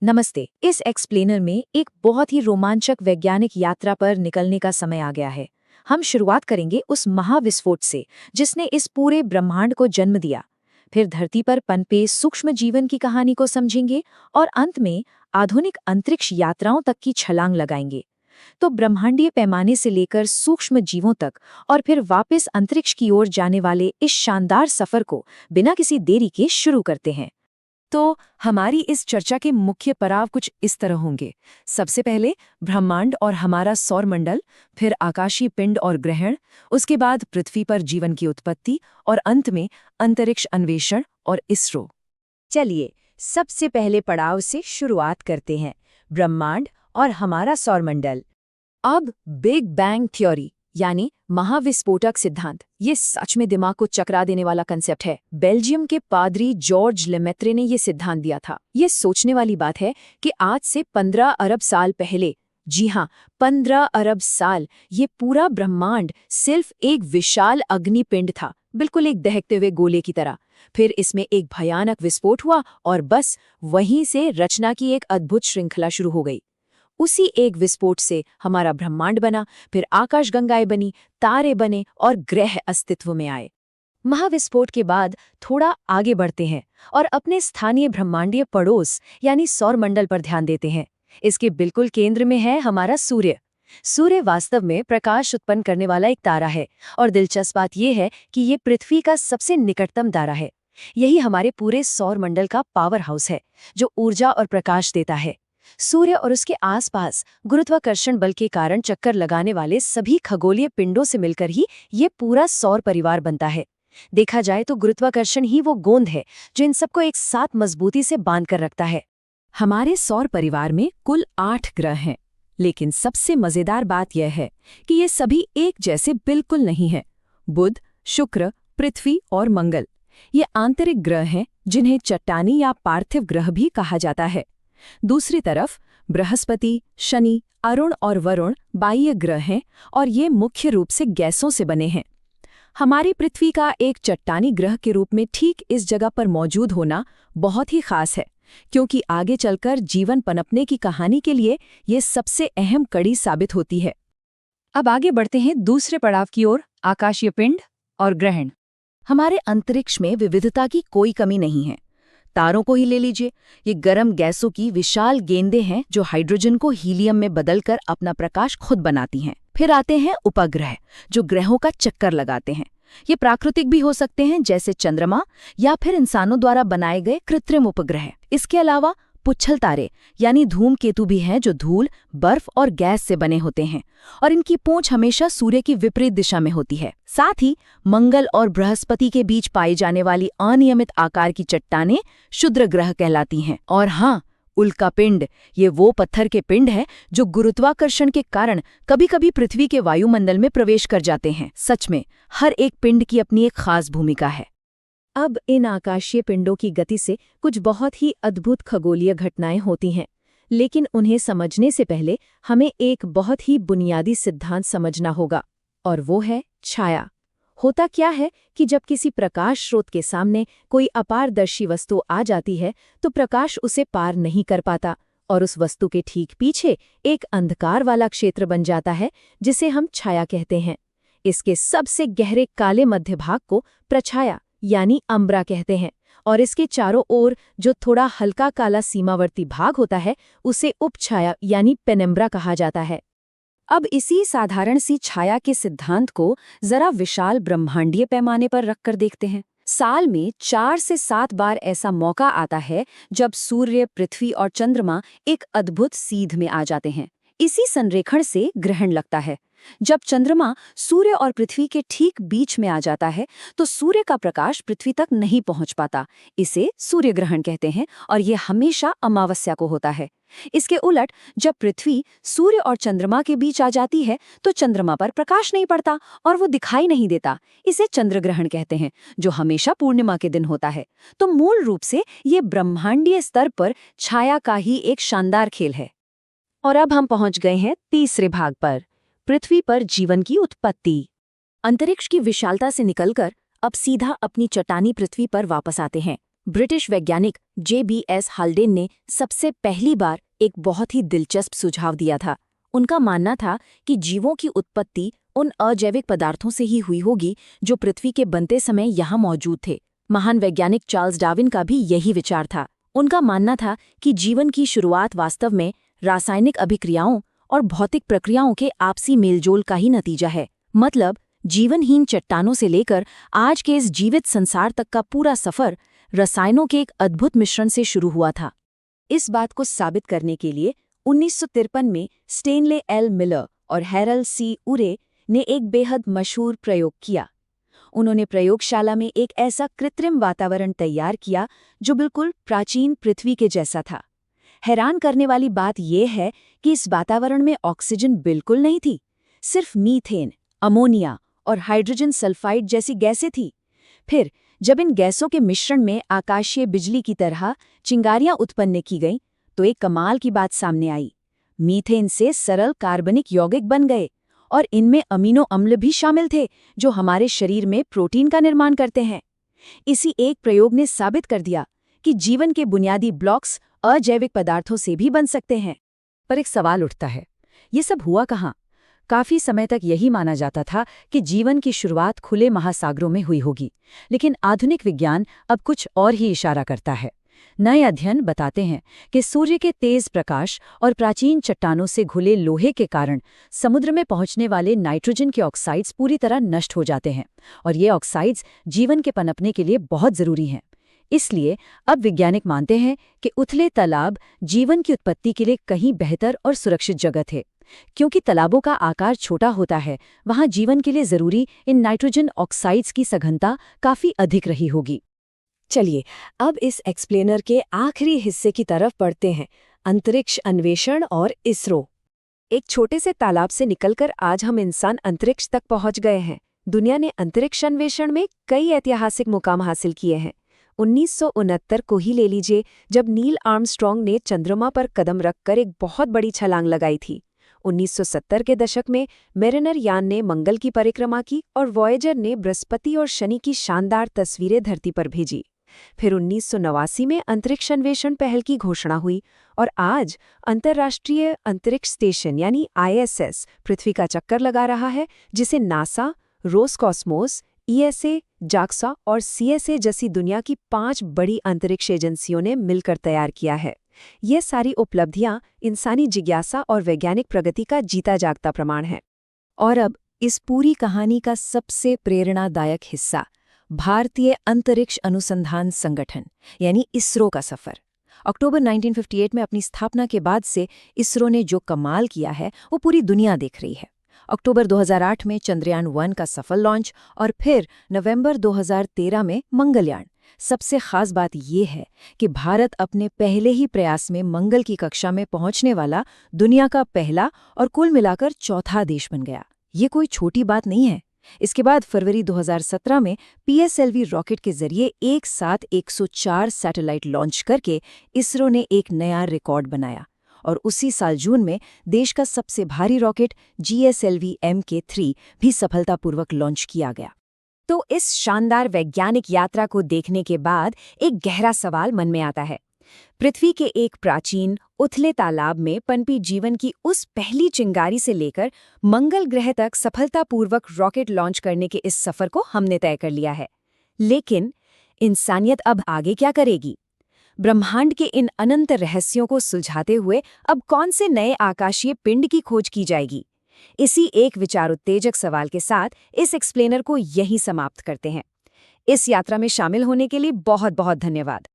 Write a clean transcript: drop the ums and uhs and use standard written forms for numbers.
नमस्ते। इस एक्सप्लेनर में एक बहुत ही रोमांचक वैज्ञानिक यात्रा पर निकलने का समय आ गया है। हम शुरुआत करेंगे उस महाविस्फोट से जिसने इस पूरे ब्रह्मांड को जन्म दिया। फिर धरती पर पनपे सूक्ष्म जीवन की कहानी को समझेंगे और अंत में आधुनिक अंतरिक्ष यात्राओं तक की छलांग लगाएंगे। तो ब्रह्मांडीय पैमाने से लेकर सूक्ष्म जीवों तक और फिर वापस अंतरिक्ष की ओर जाने वाले इस शानदार सफर को बिना किसी देरी के शुरू करते हैं। तो हमारी इस चर्चा के मुख्य पड़ाव कुछ इस तरह होंगे। सबसे पहले ब्रह्मांड और हमारा सौरमंडल, फिर आकाशीय पिंड और ग्रहण, उसके बाद पृथ्वी पर जीवन की उत्पत्ति और अंत में अंतरिक्ष अन्वेषण और इसरो। चलिए सबसे पहले पड़ाव से शुरुआत करते हैं, ब्रह्मांड और हमारा सौरमंडल। अब बिग बैंग थ्योरी यानी महाविस्फोटक सिद्धांत, ये सच में दिमाग को चकरा देने वाला कंसेप्ट है। बेल्जियम के पादरी जॉर्ज लेमेत्रे ने ये सिद्धांत दिया था। ये सोचने वाली बात है कि आज से 15 अरब साल पहले, जी हाँ 15 अरब साल, ये पूरा ब्रह्मांड सिर्फ एक विशाल अग्निपिंड था, बिल्कुल एक दहकते हुए गोले की तरह। फिर इसमें एक भयानक विस्फोट हुआ और बस वहीं से रचना की एक अद्भुत श्रृंखला शुरू हो गई। उसी एक विस्फोट से हमारा ब्रह्मांड बना, फिर आकाशगंगाएं बनी, तारे बने और ग्रह अस्तित्व में आए। महाविस्फोट के बाद थोड़ा आगे बढ़ते हैं और अपने स्थानीय ब्रह्मांडीय पड़ोस यानी सौरमंडल पर ध्यान देते हैं। इसके बिल्कुल केंद्र में है हमारा सूर्य। सूर्य वास्तव में प्रकाश उत्पन्न करने वाला एक तारा है और दिलचस्प बात यह है कि ये पृथ्वी का सबसे निकटतम तारा है। यही हमारे पूरे सौरमंडल का पावर हाउस है जो ऊर्जा और प्रकाश देता है। सूर्य और उसके आसपास गुरुत्वाकर्षण बल के कारण चक्कर लगाने वाले सभी खगोलीय पिंडों से मिलकर ही ये पूरा सौर परिवार बनता है। देखा जाए तो गुरुत्वाकर्षण ही वो गोंद है जो इन सबको एक साथ मजबूती से बांध कर रखता है। हमारे सौर परिवार में कुल 8 ग्रह हैं, लेकिन सबसे मजेदार बात यह है कि ये सभी एक जैसे बिल्कुल नहीं हैं। बुध, शुक्र, पृथ्वी और मंगल ये आंतरिक ग्रह हैं जिन्हें चट्टानी या पार्थिव ग्रह भी कहा जाता है। दूसरी तरफ बृहस्पति, शनि, अरुण और वरुण बाह्य ग्रह हैं और ये मुख्य रूप से गैसों से बने हैं। हमारी पृथ्वी का एक चट्टानी ग्रह के रूप में ठीक इस जगह पर मौजूद होना बहुत ही खास है, क्योंकि आगे चलकर जीवन पनपने की कहानी के लिए ये सबसे अहम कड़ी साबित होती है। अब आगे बढ़ते हैं दूसरे पड़ाव की ओर, आकाशीय पिंड और ग्रहण। हमारे अंतरिक्ष में विविधता की कोई कमी नहीं है। तारों को ही ले लीजिए, ये गर्म गैसों की विशाल गेंदें हैं जो हाइड्रोजन को हीलियम में बदलकर अपना प्रकाश खुद बनाती हैं। फिर आते हैं उपग्रह जो ग्रहों का चक्कर लगाते हैं। ये प्राकृतिक भी हो सकते हैं जैसे चंद्रमा या फिर इंसानों द्वारा बनाए गए कृत्रिम उपग्रह। इसके अलावा पुच्छल तारे यानी धूमकेतु भी हैं जो धूल, बर्फ और गैस से बने होते हैं और इनकी पूंछ हमेशा सूर्य की विपरीत दिशा में होती है। साथ ही मंगल और बृहस्पति के बीच पाई जाने वाली अनियमित आकार की चट्टानें क्षुद्र ग्रह कहलाती हैं। और हाँ, उल्कापिंड, ये वो पत्थर के पिंड है जो गुरुत्वाकर्षण के कारण कभी-कभी पृथ्वी के वायुमंडल में प्रवेश कर जाते हैं। सच में हर एक पिंड की अपनी एक खास भूमिका है। अब इन आकाशीय पिंडों की गति से कुछ बहुत ही अद्भुत खगोलीय घटनाएं होती हैं, लेकिन उन्हें समझने से पहले हमें एक बहुत ही बुनियादी सिद्धांत समझना होगा, और वो है छाया। होता क्या है कि जब किसी प्रकाश स्रोत के सामने कोई अपारदर्शी वस्तु आ जाती है तो प्रकाश उसे पार नहीं कर पाता और उस वस्तु के ठीक पीछे एक अंधकार वाला क्षेत्र बन जाता है जिसे हम छाया कहते हैं। इसके सबसे गहरे काले मध्य भाग को प्रछाया यानी अम्ब्रा कहते हैं और इसके चारों ओर जो थोड़ा हल्का काला सीमावर्ती भाग होता है उसे उपछाया यानी पेनिम्ब्रा कहा जाता है। अब इसी साधारण सी छाया के सिद्धांत को जरा विशाल ब्रह्मांडीय पैमाने पर रखकर देखते हैं। साल में 4 से 7 बार ऐसा मौका आता है जब सूर्य, पृथ्वी और चंद्रमा एक अद्भुत सीध में आ जाते हैं। इसी संरेखण से ग्रहण लगता है। जब चंद्रमा सूर्य और पृथ्वी के ठीक बीच में आ जाता है तो सूर्य का प्रकाश पृथ्वी तक नहीं पहुंच पाता। इसे सूर्य ग्रहण कहते हैं और ये हमेशा अमावस्या को होता है। इसके उलट जब पृथ्वी सूर्य और चंद्रमा के बीच आ जाती है तो चंद्रमा पर प्रकाश नहीं पड़ता और वो दिखाई नहीं देता। इसे चंद्र ग्रहण कहते हैं जो हमेशा पूर्णिमा के दिन होता है। तो मूल रूप से ये ब्रह्मांडीय स्तर पर छाया का ही एक शानदार खेल है। और अब हम पहुंच गए हैं तीसरे भाग पर, पृथ्वी पर जीवन की उत्पत्ति। अंतरिक्ष की विशालता से निकलकर अब सीधा अपनी चट्टानी पृथ्वी पर वापस आते हैं। ब्रिटिश वैज्ञानिक JBS हाल्डेन ने सबसे पहली बार एक बहुत ही दिलचस्प सुझाव दिया था। उनका मानना था कि जीवों की उत्पत्ति उन अजैविक पदार्थों से ही हुई होगी जो पृथ्वी के बनते समय यहाँ मौजूद थे। महान वैज्ञानिक चार्ल्स डार्विन का भी यही विचार था। उनका मानना था कि जीवन की शुरुआत वास्तव में रासायनिक अभिक्रियाओं और भौतिक प्रक्रियाओं के आपसी मेलजोल का ही नतीजा है। मतलब जीवनहीन चट्टानों से लेकर आज के इस जीवित संसार तक का पूरा सफर रसायनों के एक अद्भुत मिश्रण से शुरू हुआ था। इस बात को साबित करने के लिए 1953 में स्टेनले एल मिलर और हैरल्ड सी उरे ने एक बेहद मशहूर प्रयोग किया। उन्होंने प्रयोगशाला में एक ऐसा कृत्रिम वातावरण तैयार किया जो बिल्कुल प्राचीन पृथ्वी के जैसा था। हैरान करने वाली बात यह है कि इस वातावरण में ऑक्सीजन बिल्कुल नहीं थी, सिर्फ मीथेन, अमोनिया और हाइड्रोजन सल्फाइड जैसी गैसें थी। फिर जब इन गैसों के मिश्रण में आकाशीय बिजली की तरह चिंगारियां उत्पन्न की गईं, तो एक कमाल की बात सामने आई। मीथेन से सरल कार्बनिक यौगिक बन गए और इनमें अमीनो अम्ल भी शामिल थे जो हमारे शरीर में प्रोटीन का निर्माण करते हैं। इसी एक प्रयोग ने साबित कर दिया कि जीवन के बुनियादी ब्लॉक्स अजैविक पदार्थों से भी बन सकते हैं। पर एक सवाल उठता है, ये सब हुआ कहाँ? काफी समय तक यही माना जाता था कि जीवन की शुरुआत खुले महासागरों में हुई होगी, लेकिन आधुनिक विज्ञान अब कुछ और ही इशारा करता है। नए अध्ययन बताते हैं कि सूर्य के तेज प्रकाश और प्राचीन चट्टानों से घुले लोहे के कारण समुद्र में पहुंचने वाले नाइट्रोजन के ऑक्साइड्स पूरी तरह नष्ट हो जाते हैं और ये ऑक्साइड्स जीवन के पनपने के लिए बहुत जरूरी हैं। इसलिए अब वैज्ञानिक मानते हैं कि उथले तालाब जीवन की उत्पत्ति के लिए कहीं बेहतर और सुरक्षित जगह थे। क्योंकि तालाबों का आकार छोटा होता है, वहां जीवन के लिए जरूरी इन नाइट्रोजन ऑक्साइड्स की सघनता काफी अधिक रही होगी। चलिए अब इस एक्सप्लेनर के आखिरी हिस्से की तरफ बढ़ते हैं, अंतरिक्ष अन्वेषण और इसरो। एक छोटे से तालाब से निकलकर आज हम इंसान अंतरिक्ष तक पहुंच गए हैं। दुनिया ने अंतरिक्ष अन्वेषण में कई ऐतिहासिक मुकाम हासिल किए हैं। 1969 को ही ले लीजिए, जब नील आर्मस्ट्रॉन्ग ने चंद्रमा पर कदम रखकर एक बहुत बड़ी छलांग लगाई थी। 1970 के दशक में मेरिनर यान ने मंगल की परिक्रमा की और वॉयेजर ने बृहस्पति और शनि की शानदार तस्वीरें धरती पर भेजी। फिर 1989 में अंतरिक्ष अन्वेषण पहल की घोषणा हुई और आज अंतर्राष्ट्रीय अंतरिक्ष स्टेशन यानी ISS पृथ्वी का चक्कर लगा रहा है, जिसे नासा, रोसकॉस्मोस, ESA, JAXA और CSA जैसी दुनिया की 5 बड़ी अंतरिक्ष एजेंसियों ने मिलकर तैयार किया है। ये सारी उपलब्धियां इंसानी जिज्ञासा और वैज्ञानिक प्रगति का जीता जागता प्रमाण है। और अब इस पूरी कहानी का सबसे प्रेरणादायक हिस्सा, भारतीय अंतरिक्ष अनुसंधान संगठन यानी इसरो का सफर। अक्टूबर 1958 में अपनी स्थापना के बाद से इसरो ने जो कमाल किया है वो पूरी दुनिया देख रही है। अक्टूबर 2008 में चंद्रयान 1 का सफल लॉन्च और फिर नवंबर 2013 में मंगलयान। सबसे खास बात यह है कि भारत अपने पहले ही प्रयास में मंगल की कक्षा में पहुंचने वाला दुनिया का पहला और कुल मिलाकर चौथा देश बन गया। ये कोई छोटी बात नहीं है। इसके बाद फरवरी 2017 में PSLV रॉकेट के जरिए एक साथ 104 सैटेलाइट लॉन्च करके इसरो ने एक नया रिकॉर्ड बनाया और उसी साल जून में देश का सबसे भारी रॉकेट GSLV Mk3 भी सफलतापूर्वक लॉन्च किया गया। तो इस शानदार वैज्ञानिक यात्रा को देखने के बाद एक गहरा सवाल मन में आता है। पृथ्वी के एक प्राचीन उथले तालाब में पनपी जीवन की उस पहली चिंगारी से लेकर मंगल ग्रह तक सफलतापूर्वक रॉकेट लॉन्च करने के इस सफर को हमने तय कर लिया है। लेकिन इंसानियत अब आगे क्या करेगी? ब्रह्मांड के इन अनंत रहस्यों को सुलझाते हुए अब कौन से नए आकाशीय पिंड की खोज की जाएगी? इसी एक विचार उत्तेजक सवाल के साथ इस एक्सप्लेनर को यहीं समाप्त करते हैं। इस यात्रा में शामिल होने के लिए बहुत बहुत धन्यवाद।